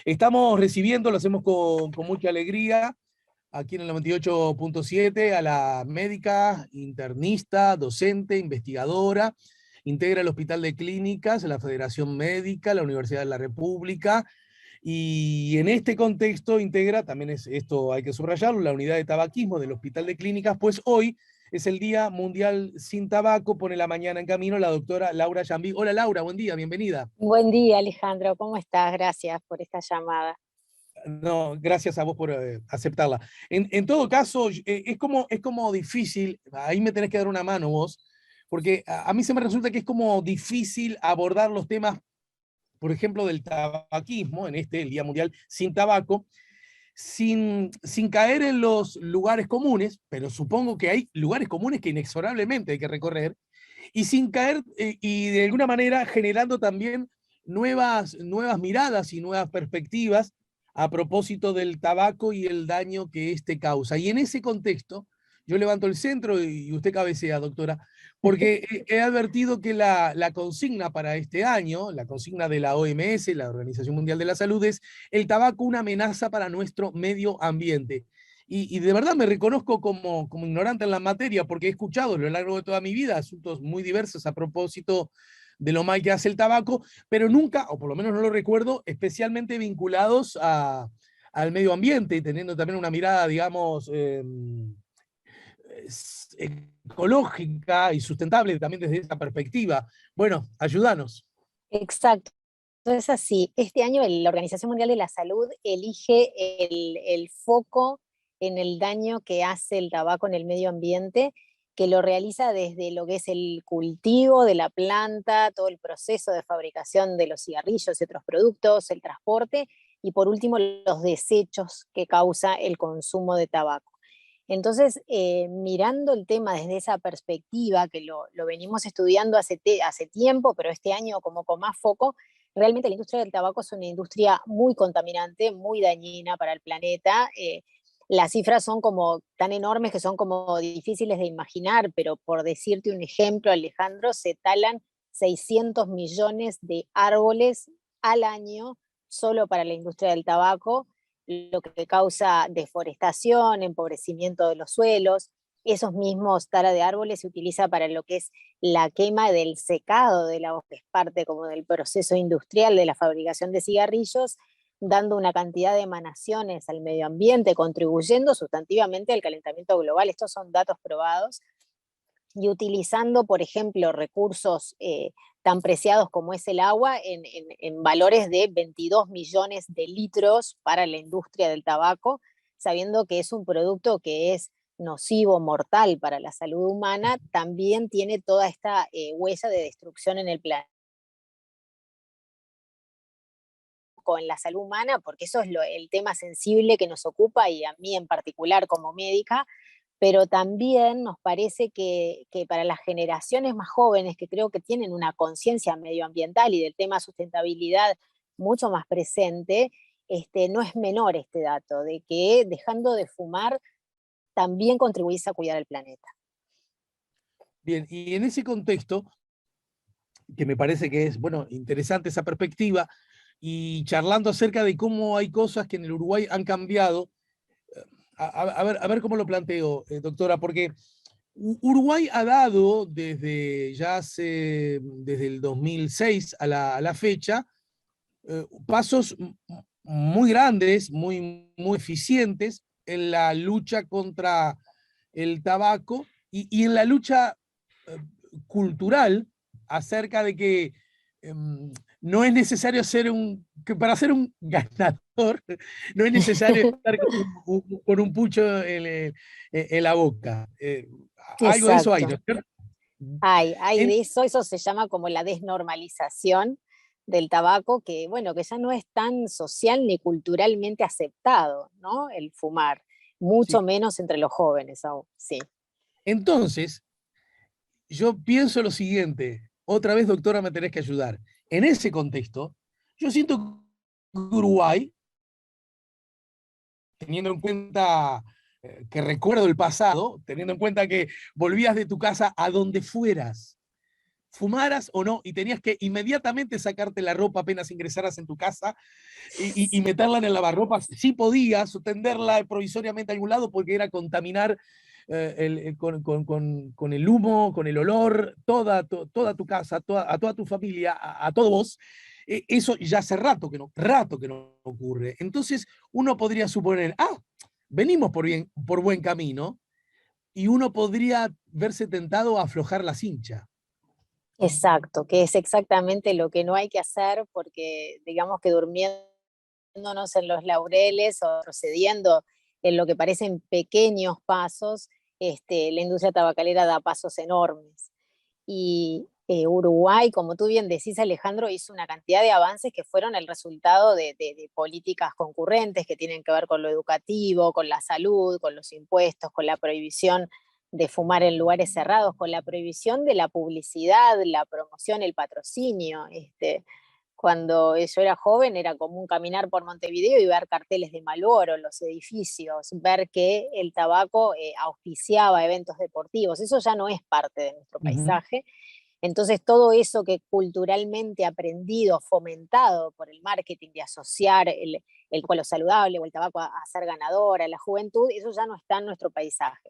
Estamos recibiendo, lo hacemos con mucha alegría, aquí en el 98.7, a la médica, internista, docente, investigadora, integra el Hospital de Clínicas, la Federación Médica, la Universidad de la República, y en este contexto integra, también esto hay que subrayarlo, la unidad de tabaquismo del Hospital de Clínicas, pues hoy es el Día Mundial Sin Tabaco, pone la mañana en camino la doctora Laura Yambí. Hola Laura, buen día, bienvenida. Buen día, Alejandro. ¿Cómo estás? Gracias por esta llamada. No, gracias a vos por aceptarla. En todo caso, es como difícil, ahí me tenés que dar una mano vos, porque a mí se me resulta que es como difícil abordar los temas, por ejemplo, del tabaquismo, en el Día Mundial Sin Tabaco, sin caer en los lugares comunes, pero supongo que hay lugares comunes que inexorablemente hay que recorrer, y sin caer, y de alguna manera generando también nuevas miradas y nuevas perspectivas a propósito del tabaco y el daño que éste causa. Y en ese contexto, yo levanto el centro y usted cabecea, doctora, porque he advertido que la consigna para este año, la consigna de la OMS, la Organización Mundial de la Salud, es el tabaco una amenaza para nuestro medio ambiente. Y de verdad me reconozco como ignorante en la materia, porque he escuchado a lo largo de toda mi vida asuntos muy diversos a propósito de lo mal que hace el tabaco, pero nunca, o por lo menos no lo recuerdo, especialmente vinculados al medio ambiente y teniendo también una mirada, digamos, ecológica y sustentable también desde esa perspectiva. Bueno, ayúdanos. Exacto. Es así. Este año la Organización Mundial de la Salud elige el foco en el daño que hace el tabaco en el medio ambiente, que lo realiza desde lo que es el cultivo de la planta, todo el proceso de fabricación de los cigarrillos y otros productos, el transporte y por último los desechos que causa el consumo de tabaco. Entonces, mirando el tema desde esa perspectiva, que lo venimos estudiando hace tiempo, pero este año como con más foco, realmente la industria del tabaco es una industria muy contaminante, muy dañina para el planeta. Las cifras son como tan enormes que son como difíciles de imaginar, pero por decirte un ejemplo, Alejandro, se talan 600 millones de árboles al año solo para la industria del tabaco, lo que causa deforestación, empobrecimiento de los suelos. Esos mismos tala de árboles se utiliza para lo que es la quema del secado de la hoja, que es parte como del proceso industrial de la fabricación de cigarrillos, dando una cantidad de emanaciones al medio ambiente, contribuyendo sustantivamente al calentamiento global. Estos son datos probados. Y utilizando, por ejemplo, recursos tan preciados como es el agua en valores de 22 millones de litros para la industria del tabaco, sabiendo que es un producto que es nocivo, mortal para la salud humana, también tiene toda esta huella de destrucción en el planeta, en la salud humana, porque eso es el tema sensible que nos ocupa y a mí en particular como médica, pero también nos parece que para las generaciones más jóvenes, que creo que tienen una conciencia medioambiental y del tema sustentabilidad mucho más presente, no es menor este dato, de que dejando de fumar también contribuís a cuidar el planeta. Bien, y en ese contexto, que me parece que es, bueno, interesante esa perspectiva, y charlando acerca de cómo hay cosas que en el Uruguay han cambiado, a ver cómo lo planteo, doctora, porque Uruguay ha dado desde el 2006 a la fecha, pasos muy grandes, muy eficientes en la lucha contra el tabaco y en la lucha eh, cultural acerca de que no es necesario que para ser un ganador, no es necesario estar con un pucho en la boca. Algo de eso hay, ¿no Exacto. es cierto? Hay En- de eso se llama como la desnormalización del tabaco, que bueno, que ya no es tan social ni culturalmente aceptado, ¿no? El fumar, mucho sí. menos entre los jóvenes aún, sí. Entonces, yo pienso lo siguiente, otra vez, doctora, me tenés que ayudar. En ese contexto, yo siento que Uruguay, teniendo en cuenta que recuerdo el pasado, teniendo en cuenta que volvías de tu casa a donde fueras, fumaras o no, y tenías que inmediatamente sacarte la ropa apenas ingresaras en tu casa y meterla en el lavarropas. Sí podías tenderla provisoriamente a algún lado porque era contaminar con el humo, con el olor, toda tu casa, a toda tu familia, a todos vos. Eso ya hace rato que no ocurre. Entonces uno podría suponer, venimos por buen camino, y uno podría verse tentado a aflojar la cincha. Exacto, que es exactamente lo que no hay que hacer porque digamos que durmiéndonos en los laureles o procediendo en lo que parecen pequeños pasos, la industria tabacalera da pasos enormes. Y Uruguay, como tú bien decís, Alejandro, hizo una cantidad de avances que fueron el resultado de políticas concurrentes que tienen que ver con lo educativo, con la salud, con los impuestos, con la prohibición de fumar en lugares cerrados, con la prohibición de la publicidad, la promoción, el patrocinio. Cuando yo era joven era común caminar por Montevideo y ver carteles de Malboro en los edificios, ver que el tabaco auspiciaba eventos deportivos. Eso ya no es parte de nuestro Ujú. paisaje. Entonces todo eso que culturalmente aprendido, fomentado por el marketing de asociar el lo saludable o el tabaco a ser ganador, a la juventud, eso ya no está en nuestro paisaje.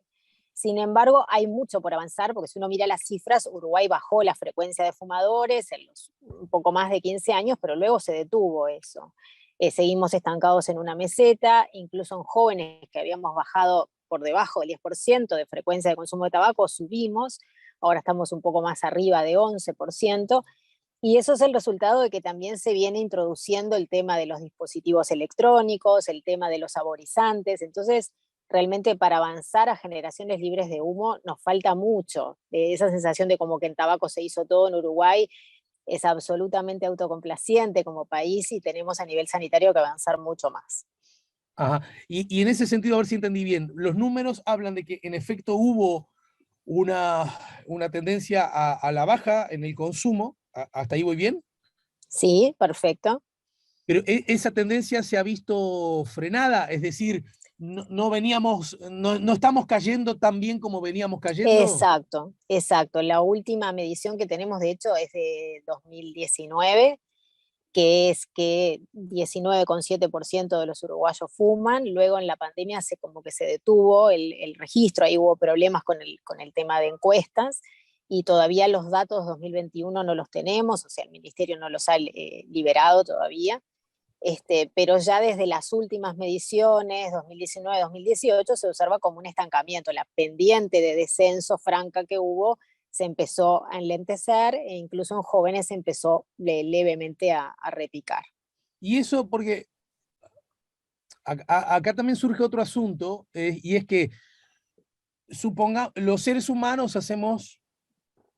Sin embargo, hay mucho por avanzar, porque si uno mira las cifras, Uruguay bajó la frecuencia de fumadores en los un poco más de 15 años, pero luego se detuvo eso. Seguimos estancados en una meseta, incluso en jóvenes que habíamos bajado por debajo del 10% de frecuencia de consumo de tabaco, subimos, ahora estamos un poco más arriba de 11%, y eso es el resultado de que también se viene introduciendo el tema de los dispositivos electrónicos, el tema de los saborizantes. Entonces, realmente para avanzar a generaciones libres de humo nos falta mucho. Esa sensación de como que en tabaco se hizo todo en Uruguay es absolutamente autocomplaciente como país y tenemos a nivel sanitario que avanzar mucho más. Ajá. Y en ese sentido, a ver si entendí bien, los números hablan de que en efecto hubo una, una tendencia a la baja en el consumo, hasta ahí voy bien, Sí, perfecto. pero esa tendencia se ha visto frenada, es decir, no estamos cayendo tan bien como veníamos cayendo. Exacto, exacto. La última medición que tenemos, de hecho, es de 2019, que es que 19,7% de los uruguayos fuman. Luego en la pandemia se como que se detuvo el registro, ahí hubo problemas con el tema de encuestas y todavía los datos 2021 no los tenemos, o sea, el ministerio no los ha liberado todavía. Pero ya desde las últimas mediciones, 2019-2018, se observa como un estancamiento. La pendiente de descenso franca que hubo se empezó a enlentecer e incluso en jóvenes se empezó levemente a repicar. Y eso porque acá también surge otro asunto, y es que suponga, los seres humanos hacemos,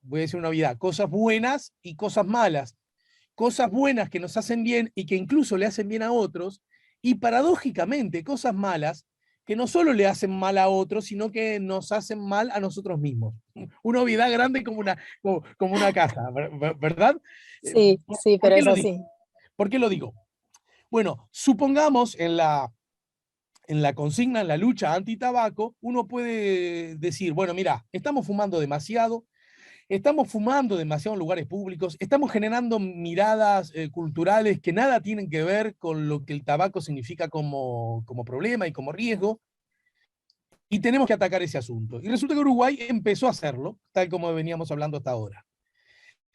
voy a decir una obviedad, cosas buenas y cosas malas. Cosas buenas que nos hacen bien y que incluso le hacen bien a otros, y paradójicamente cosas malas que no solo le hacen mal a otros, sino que nos hacen mal a nosotros mismos. Una obviedad grande como una casa, ¿verdad? Sí, sí, ¿Por pero qué es lo digo? así. ¿Por qué lo digo? Bueno, supongamos en la consigna, en la lucha anti-tabaco, uno puede decir, bueno, mira, estamos fumando demasiado, estamos fumando demasiado en lugares públicos, estamos generando miradas culturales que nada tienen que ver con lo que el tabaco significa como problema y como riesgo, y tenemos que atacar ese asunto. Y resulta que Uruguay empezó a hacerlo, tal como veníamos hablando hasta ahora.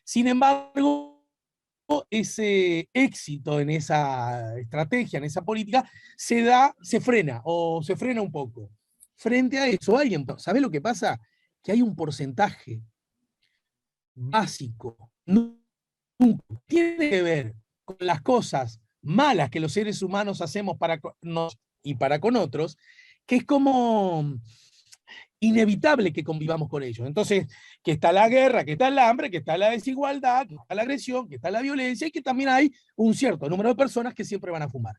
Sin embargo, ese éxito en esa estrategia, en esa política, se frena o se frena un poco. Frente a eso, ¿sabe lo que pasa? Que hay un porcentaje básico, no tiene que ver con las cosas malas que los seres humanos hacemos para nos y para con otros, que es como inevitable que convivamos con ellos. Entonces, que está la guerra, que está el hambre, que está la desigualdad, que está la agresión, que está la violencia y que también hay un cierto número de personas que siempre van a fumar.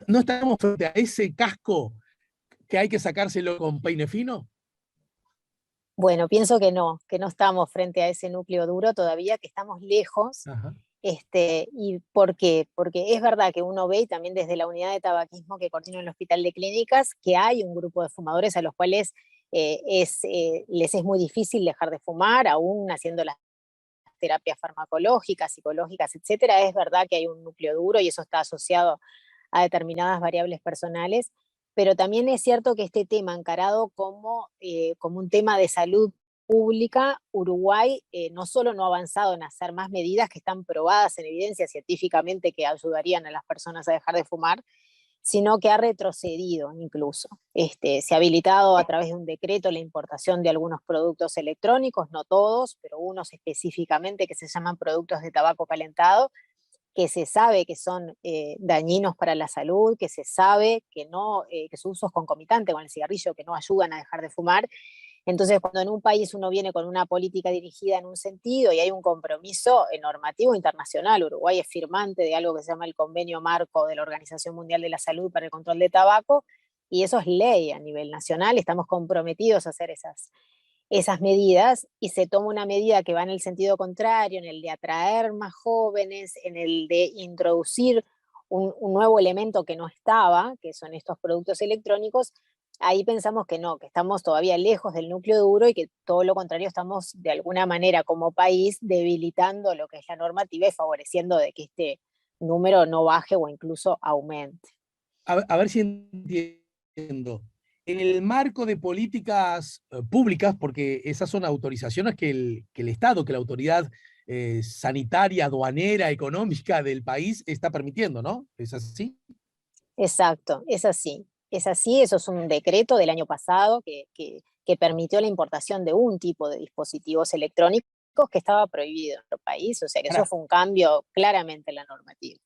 ¿No estamos frente a ese casco que hay que sacárselo con peine fino? Bueno, pienso que no estamos frente a ese núcleo duro todavía, que estamos lejos. Ajá. ¿Y por qué? Porque es verdad que uno ve, y también desde la unidad de tabaquismo que coordina el Hospital de Clínicas, que hay un grupo de fumadores a los cuales les es muy difícil dejar de fumar, aún haciendo las terapias farmacológicas, psicológicas, etcétera, es verdad que hay un núcleo duro y eso está asociado a determinadas variables personales, pero también es cierto que este tema encarado como un tema de salud pública, Uruguay no solo no ha avanzado en hacer más medidas que están probadas en evidencia científicamente que ayudarían a las personas a dejar de fumar, sino que ha retrocedido incluso. Se ha habilitado a través de un decreto la importación de algunos productos electrónicos, no todos, pero unos específicamente que se llaman productos de tabaco calentado, que se sabe que son dañinos para la salud, que se sabe que, no, que su uso es concomitante con el cigarrillo, que no ayudan a dejar de fumar. Entonces, cuando en un país uno viene con una política dirigida en un sentido y hay un compromiso normativo internacional, Uruguay es firmante de algo que se llama el Convenio Marco de la Organización Mundial de la Salud para el Control de Tabaco, y eso es ley a nivel nacional, estamos comprometidos a hacer esas medidas, y se toma una medida que va en el sentido contrario, en el de atraer más jóvenes, en el de introducir un nuevo elemento que no estaba, que son estos productos electrónicos. Ahí pensamos que no, que estamos todavía lejos del núcleo duro y que todo lo contrario, estamos de alguna manera como país debilitando lo que es la normativa y favoreciendo de que este número no baje o incluso aumente. A ver si entiendo. En el marco de políticas públicas, porque esas son autorizaciones que el Estado, que la autoridad sanitaria, aduanera, económica del país está permitiendo, ¿no? ¿Es así? Exacto, es así. Es así, eso es un decreto del año pasado que permitió la importación de un tipo de dispositivos electrónicos que estaba prohibido en nuestro país, o sea que eso Ahora, fue un cambio claramente en la normativa.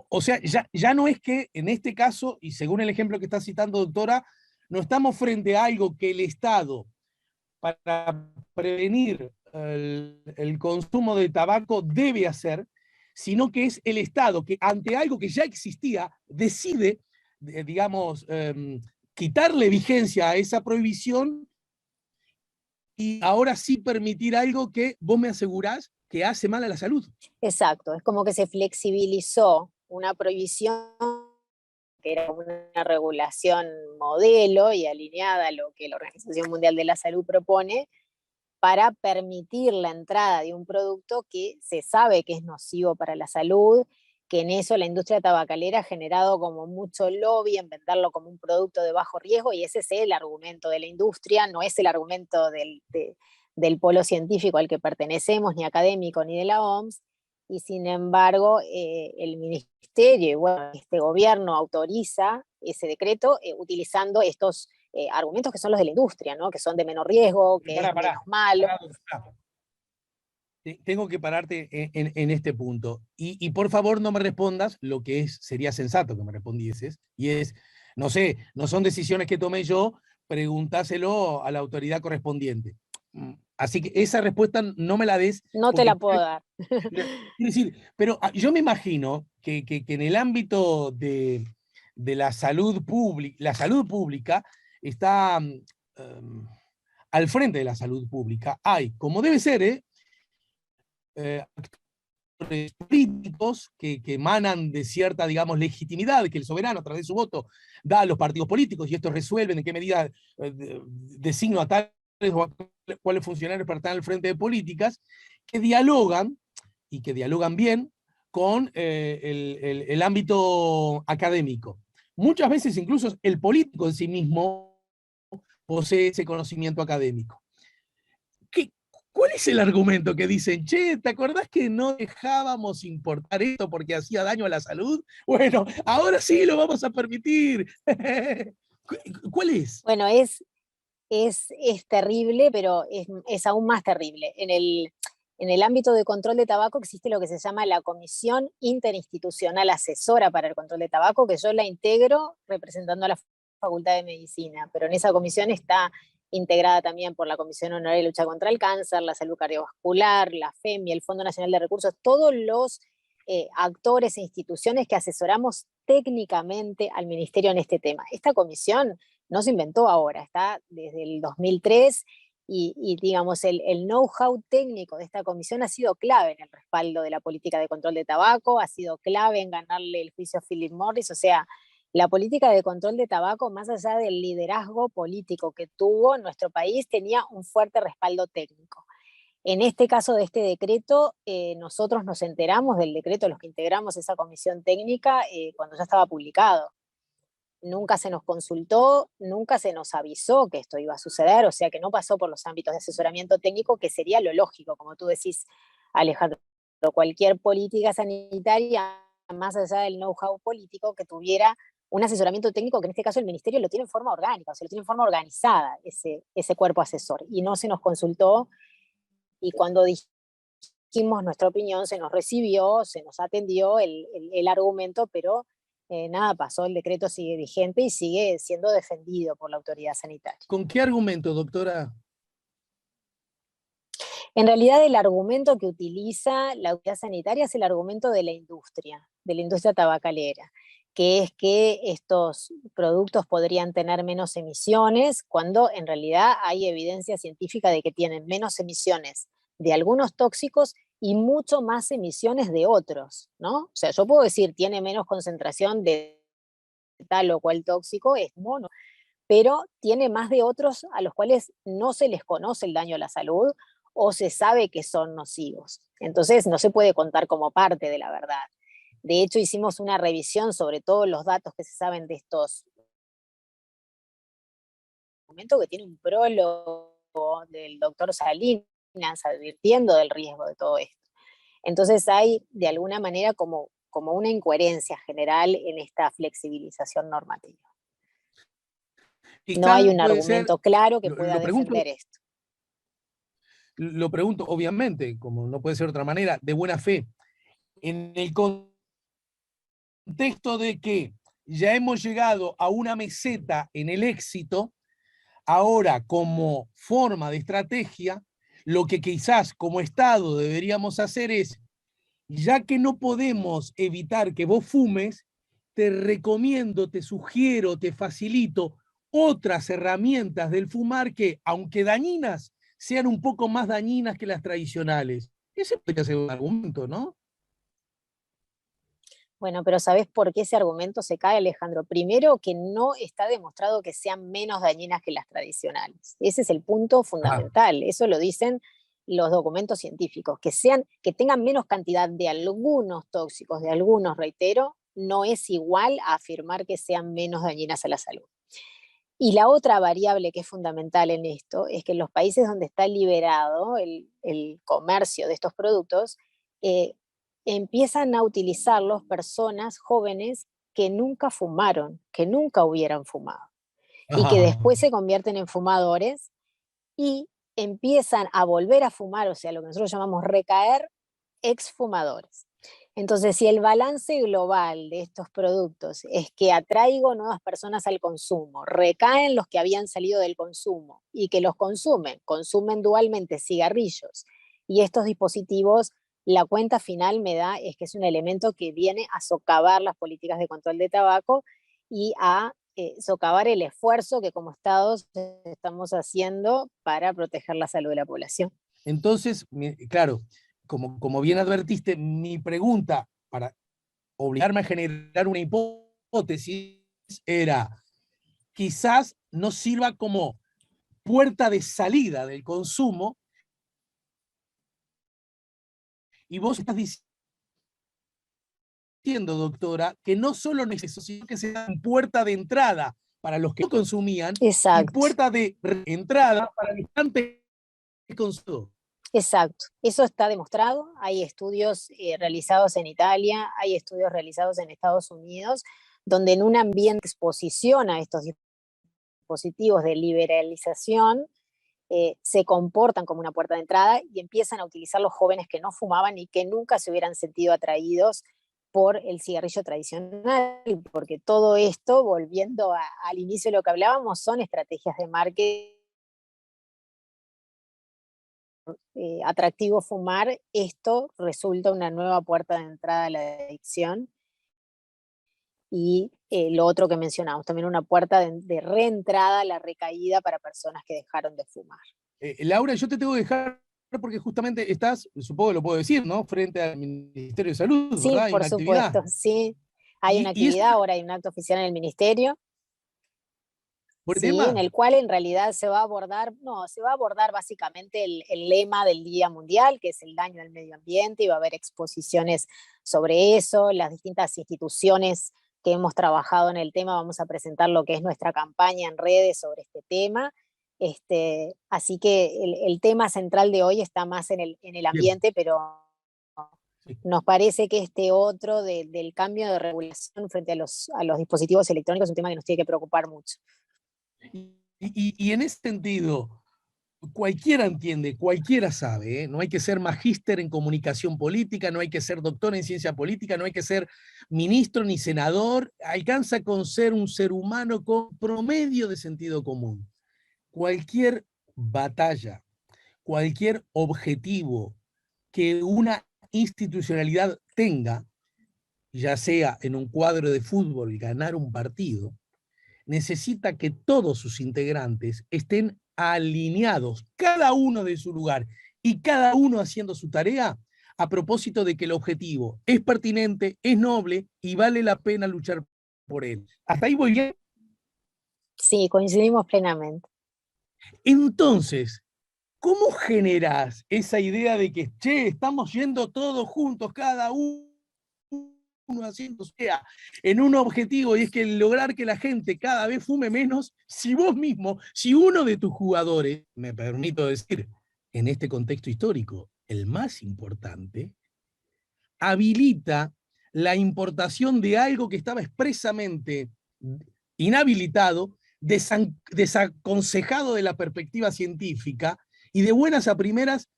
o sea, ya no es que en este caso, y según el ejemplo que está citando, doctora, no estamos frente a algo que el Estado, para prevenir el consumo de tabaco, debe hacer, sino que es el Estado que ante algo que ya existía decide, digamos, quitarle vigencia a esa prohibición y ahora sí permitir algo que vos me asegurás que hace mal a la salud. Exacto, es como que se flexibilizó una prohibición que era una regulación modelo y alineada a lo que la Organización Mundial de la Salud propone, para permitir la entrada de un producto que se sabe que es nocivo para la salud, que en eso la industria tabacalera ha generado como mucho lobby en venderlo como un producto de bajo riesgo, y ese es el argumento de la industria, no es el argumento del polo científico al que pertenecemos, ni académico, ni de la OMS, y sin embargo el ministerio, bueno, este gobierno autoriza ese decreto utilizando estos argumentos que son los de la industria, ¿no? Que son de menor riesgo, Pero que es menos malo. pará. Tengo que pararte en este punto. Y por favor no me respondas lo que sería sensato que me respondieses, y es, no sé, no son decisiones que tomé yo, pregúntaselo a la autoridad correspondiente. Así que esa respuesta no me la des, No te porque la puedo dar. quiero decir, pero yo me imagino que en el ámbito de la salud pública está al frente de la salud pública. Hay, como debe ser, actores políticos que emanan de cierta, digamos, legitimidad que el soberano a través de su voto da a los partidos políticos, y estos resuelven en qué medida designo a tales o a cuáles funcionarios para estar al frente de políticas, que dialogan y que dialogan bien con el ámbito académico. Muchas veces incluso el político en sí mismo posee ese conocimiento académico. ¿Qué, ¿Cuál es el argumento que dicen, che, ¿te acordás que no dejábamos importar esto porque hacía daño a la salud? Bueno, ahora sí lo vamos a permitir. ¿Cuál es? Bueno, es terrible, pero es aún más terrible. En el ámbito de control de tabaco existe lo que se llama la Comisión Interinstitucional Asesora para el Control de Tabaco, que yo la integro representando a la Facultad de Medicina, pero en esa comisión está integrada también por la Comisión Honoraria de Lucha contra el Cáncer, la Salud Cardiovascular, la FEMI, el Fondo Nacional de Recursos, todos los actores e instituciones que asesoramos técnicamente al Ministerio en este tema. Esta comisión no se inventó ahora, está desde el 2003, y digamos, el know-how técnico de esta comisión ha sido clave en el respaldo de la política de control de tabaco, ha sido clave en ganarle el juicio a Philip Morris. O sea, la política de control de tabaco, más allá del liderazgo político que tuvo en nuestro país, tenía un fuerte respaldo técnico. En este caso de este decreto, nosotros nos enteramos del decreto, los que integramos esa comisión técnica, cuando ya estaba publicado. Nunca se nos consultó, nunca se nos avisó que esto iba a suceder, o sea que no pasó por los ámbitos de asesoramiento técnico, que sería lo lógico, como tú decís, Alejandro. Cualquier política sanitaria, más allá del know-how político, que tuviera un asesoramiento técnico, que en este caso el ministerio lo tiene en forma orgánica, o sea, lo tiene en forma organizada, ese cuerpo asesor, y no se nos consultó, y cuando dijimos nuestra opinión, se nos recibió, se nos atendió el argumento, pero nada pasó, el decreto sigue vigente y sigue siendo defendido por la autoridad sanitaria. ¿Con qué argumento, doctora? En realidad el argumento que utiliza la autoridad sanitaria es el argumento de la industria tabacalera, que es que estos productos podrían tener menos emisiones, cuando en realidad hay evidencia científica de que tienen menos emisiones de algunos tóxicos y mucho más emisiones de otros, ¿no? O sea, yo puedo decir, tiene menos concentración de tal o cual tóxico, es mono, pero tiene más de otros a los cuales no se les conoce el daño a la salud o se sabe que son nocivos. Entonces no se puede contar como parte de la verdad. De hecho, hicimos una revisión sobre todos los datos que se saben de estos documentos, que tiene un prólogo del doctor Salinas advirtiendo del riesgo de todo esto. Entonces hay de alguna manera como una incoherencia general en esta flexibilización normativa. No hay Quizás un puede ser, argumento claro que pueda lo pregunto, defender esto. lo pregunto, obviamente, como no puede ser de otra manera, de buena fe, en el contexto de que ya hemos llegado a una meseta en el éxito, ahora como forma de estrategia, lo que quizás como Estado deberíamos hacer es, ya que no podemos evitar que vos fumes, te recomiendo, te sugiero, te facilito otras herramientas del fumar que, aunque dañinas, sean un poco más dañinas que las tradicionales. Ese podría ser un argumento, ¿no? Bueno, pero ¿sabés por qué ese argumento se cae, Alejandro? Primero, que no está demostrado que sean menos dañinas que las tradicionales. Ese es el punto Ajá. fundamental. Eso lo dicen los documentos científicos. Que tengan menos cantidad de algunos tóxicos, de algunos, reitero, no es igual a afirmar que sean menos dañinas a la salud. Y la otra variable que es fundamental en esto es que en los países donde está liberado el comercio de estos productos, eh, empiezan a utilizarlos personas jóvenes que nunca fumaron, que nunca hubieran fumado, y que Ajá. después se convierten en fumadores y empiezan a volver a fumar, o sea, lo que nosotros llamamos recaer, exfumadores. Entonces, si el balance global de estos productos es que atraigo nuevas personas al consumo, recaen los que habían salido del consumo y que los consumen dualmente cigarrillos y estos dispositivos, la cuenta final me da es que es un elemento que viene a socavar las políticas de control de tabaco y a socavar el esfuerzo que como Estados estamos haciendo para proteger la salud de la población. Entonces, claro, como bien advertiste, mi pregunta para obligarme a generar una hipótesis era, quizás no sirva como puerta de salida del consumo y vos estás diciendo, doctora, que no solo no es eso, sino que sea puerta de entrada para los que no consumían y Exacto. puerta de entrada para los que antes consumían. Exacto, eso está demostrado. Hay estudios realizados en Italia, hay estudios realizados en Estados Unidos, donde en un ambiente de exposición a estos dispositivos de liberalización se comportan como una puerta de entrada y empiezan a utilizar los jóvenes que no fumaban y que nunca se hubieran sentido atraídos por el cigarrillo tradicional, porque todo esto, volviendo al inicio de lo que hablábamos, son estrategias de marketing. Atractivo fumar, esto resulta una nueva puerta de entrada a la adicción. Y lo otro que mencionamos, también una puerta de reentrada a la recaída para personas que dejaron de fumar. Laura, yo te tengo que dejar porque justamente estás, supongo que lo puedo decir, ¿no? Frente al Ministerio de Salud, Sí, ¿verdad? Hay por una actividad. supuesto, sí. Hay una Y eso, actividad, ahora hay un acto oficial en el ministerio. por Sí, en tema. el cual en realidad se va a abordar, no, se va a abordar básicamente el lema del Día Mundial, que es el daño al medio ambiente, y va a haber exposiciones sobre eso, las distintas instituciones que hemos trabajado en el tema, vamos a presentar lo que es nuestra campaña en redes sobre este tema. Así que el tema central de hoy está más en el Bien. ambiente, pero Sí. nos parece que este otro del cambio de regulación frente a los dispositivos electrónicos es un tema que nos tiene que preocupar mucho. Y en ese sentido, cualquiera entiende, cualquiera sabe, ¿eh? No hay que ser magíster en comunicación política, no hay que ser doctor en ciencia política, no hay que ser ministro ni senador, alcanza con ser un ser humano con promedio de sentido común. Cualquier batalla, cualquier objetivo que una institucionalidad tenga, ya sea en un cuadro de fútbol ganar un partido, necesita que todos sus integrantes estén alineados, cada uno de su lugar y cada uno haciendo su tarea a propósito de que el objetivo es pertinente, es noble y vale la pena luchar por él. ¿Hasta ahí voy bien? Sí, coincidimos plenamente. Entonces, ¿cómo generas esa idea de que, che, estamos yendo todos juntos, cada uno haciendo sea en un objetivo, y es que lograr que la gente cada vez fume menos? Si vos mismo, si uno de tus jugadores, me permito decir, en este contexto histórico, el más importante, habilita la importación de algo que estaba expresamente inhabilitado, desaconsejado de la perspectiva científica, y de buenas a primeras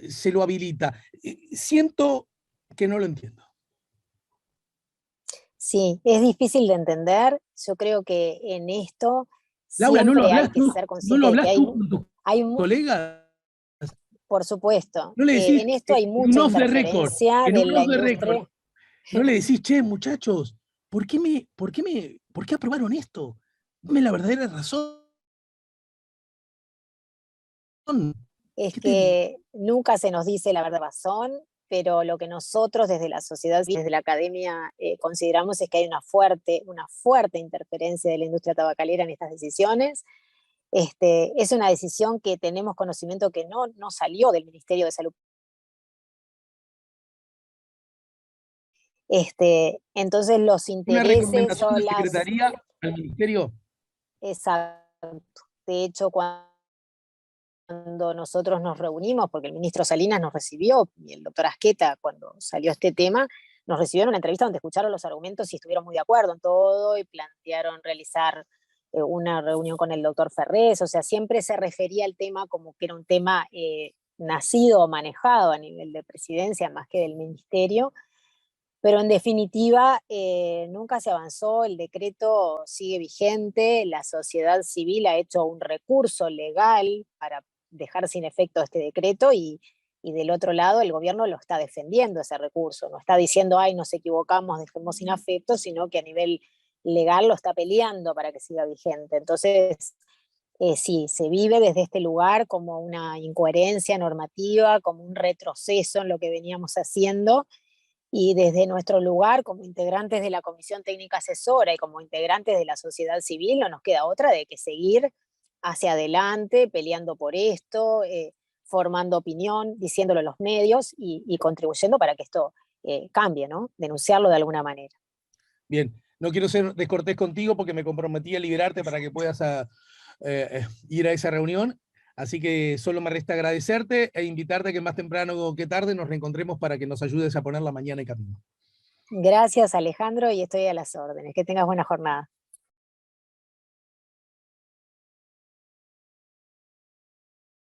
se lo habilita. Siento que no lo entiendo. Sí, es difícil de entender. Yo creo que en esto Laura, siempre hay que ser ¿no lo consciente de que hablas tú con tus hay colegas? por supuesto, ¿No le decís en esto hay en un mucha off the record, interferencia en de un la off the record, industria. no le decís, che, muchachos, ¿por qué aprobaron esto? Dame la verdadera razón. Es ¿Qué te digo? que nunca se nos dice la verdad razón, pero lo que nosotros desde la sociedad, desde la academia, consideramos es que hay una fuerte interferencia de la industria tabacalera en estas decisiones. Es una decisión que tenemos conocimiento que no salió del Ministerio de Salud. Entonces los Una intereses recomendación o de la las... Secretaría al Ministerio. Exacto. De hecho, cuando nosotros nos reunimos, porque el ministro Salinas nos recibió, y el doctor Asqueta, cuando salió este tema, nos recibieron una entrevista donde escucharon los argumentos y estuvieron muy de acuerdo en todo, y plantearon realizar una reunión con el doctor Ferrés, o sea, siempre se refería al tema como que era un tema nacido o manejado a nivel de presidencia más que del ministerio, pero en definitiva nunca se avanzó, el decreto sigue vigente, la sociedad civil ha hecho un recurso legal para dejar sin efecto este decreto y del otro lado el gobierno lo está defendiendo ese recurso, no está diciendo, ay, nos equivocamos, dejemos sin afecto, sino que a nivel legal lo está peleando para que siga vigente. Entonces, sí, se vive desde este lugar como una incoherencia normativa, como un retroceso en lo que veníamos haciendo, y desde nuestro lugar como integrantes de la Comisión Técnica Asesora y como integrantes de la sociedad civil no nos queda otra de que seguir hacia adelante, peleando por esto, formando opinión, diciéndolo a los medios y contribuyendo para que esto cambie, ¿no? Denunciarlo de alguna manera. Bien, no quiero ser descortés contigo porque me comprometí a liberarte para que puedas ir a esa reunión. Así que solo me resta agradecerte e invitarte a que más temprano que tarde nos reencontremos para que nos ayudes a poner la mañana en camino. Gracias, Alejandro, y estoy a las órdenes. Que tengas buena jornada.